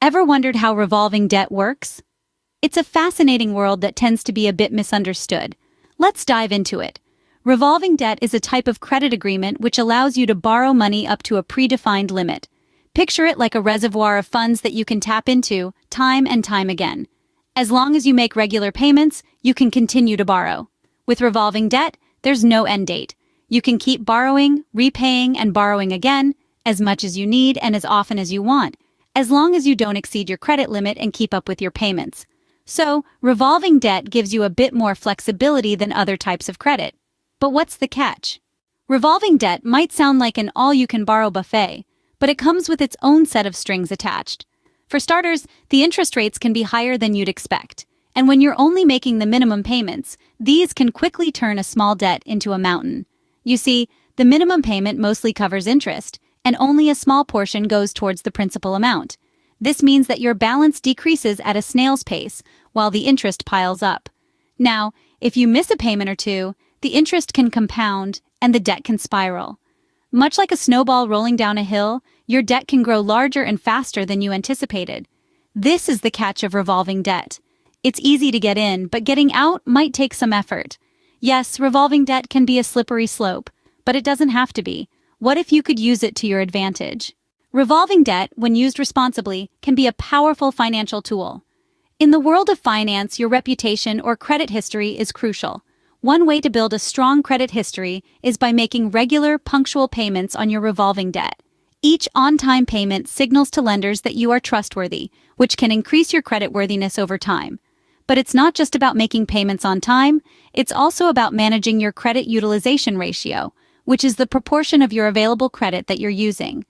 Ever wondered how revolving debt works? It's a fascinating world that tends to be a bit misunderstood. Let's dive into it. Revolving debt is a type of credit agreement which allows you to borrow money up to a predefined limit. Picture it like a reservoir of funds that you can tap into time and time again. As long as you make regular payments, you can continue to borrow. With revolving debt, there's no end date. You can keep borrowing, repaying, and borrowing again, as much as you need and as often as you want, as long as you don't exceed your credit limit and keep up with your payments. So, revolving debt gives you a bit more flexibility than other types of credit. But what's the catch? Revolving debt might sound like an all-you-can-borrow buffet, but it comes with its own set of strings attached. For starters, the interest rates can be higher than you'd expect, and when you're only making the minimum payments, these can quickly turn a small debt into a mountain. You see, the minimum payment mostly covers interest, and only a small portion goes towards the principal amount. This means that your balance decreases at a snail's pace, while the interest piles up. Now, if you miss a payment or two, the interest can compound, and the debt can spiral. Much like a snowball rolling down a hill, your debt can grow larger and faster than you anticipated. This is the catch of revolving debt. It's easy to get in, but getting out might take some effort. Yes, revolving debt can be a slippery slope, but it doesn't have to be. What if you could use it to your advantage? Revolving debt, when used responsibly, can be a powerful financial tool. In the world of finance, your reputation or credit history is crucial. One way to build a strong credit history is by making regular, punctual payments on your revolving debt. Each on-time payment signals to lenders that you are trustworthy, which can increase your creditworthiness over time. But it's not just about making payments on time, it's also about managing your credit utilization ratio, which is the proportion of your available credit that you're using.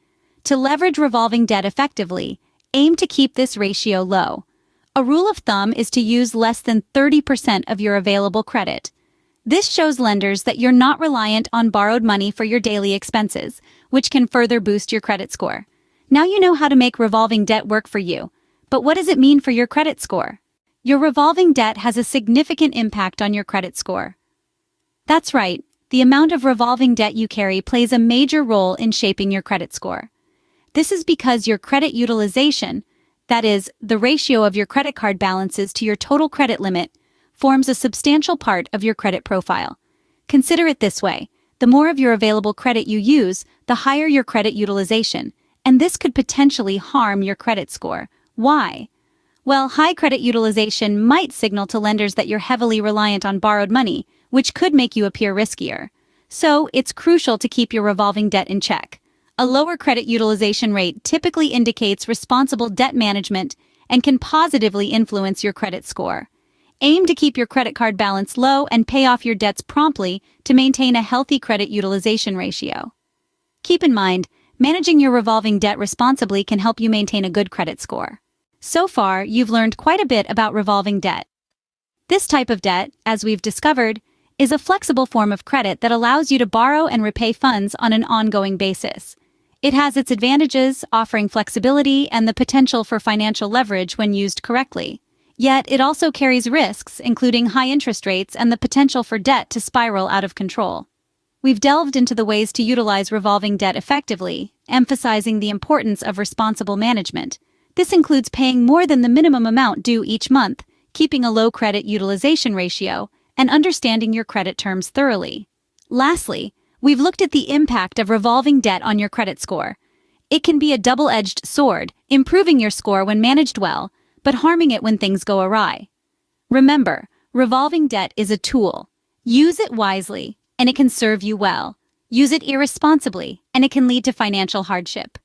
To leverage revolving debt effectively, aim to keep this ratio low. A rule of thumb is to use less than 30% of your available credit. This shows lenders that you're not reliant on borrowed money for your daily expenses, which can further boost your credit score. Now you know how to make revolving debt work for you. But what does it mean for your credit score? Your revolving debt has a significant impact on your credit score. That's right, the amount of revolving debt you carry plays a major role in shaping your credit score. This is because your credit utilization, that is, the ratio of your credit card balances to your total credit limit, forms a substantial part of your credit profile. Consider it this way: the more of your available credit you use, the higher your credit utilization, and this could potentially harm your credit score. Why? Well, high credit utilization might signal to lenders that you're heavily reliant on borrowed money, which could make you appear riskier. So, it's crucial to keep your revolving debt in check. A lower credit utilization rate typically indicates responsible debt management and can positively influence your credit score. Aim to keep your credit card balance low and pay off your debts promptly to maintain a healthy credit utilization ratio. Keep in mind, managing your revolving debt responsibly can help you maintain a good credit score. So far, you've learned quite a bit about revolving debt. This type of debt, as we've discovered, is a flexible form of credit that allows you to borrow and repay funds on an ongoing basis. It has its advantages, offering flexibility and the potential for financial leverage when used correctly. Yet, it also carries risks, including high interest rates and the potential for debt to spiral out of control. We've delved into the ways to utilize revolving debt effectively, emphasizing the importance of responsible management. This includes paying more than the minimum amount due each month, keeping a low credit utilization ratio, and understanding your credit terms thoroughly. Lastly, we've looked at the impact of revolving debt on your credit score. It can be a double-edged sword, improving your score when managed well, but harming it when things go awry. Remember, revolving debt is a tool. Use it wisely, and it can serve you well. Use it irresponsibly, and it can lead to financial hardship.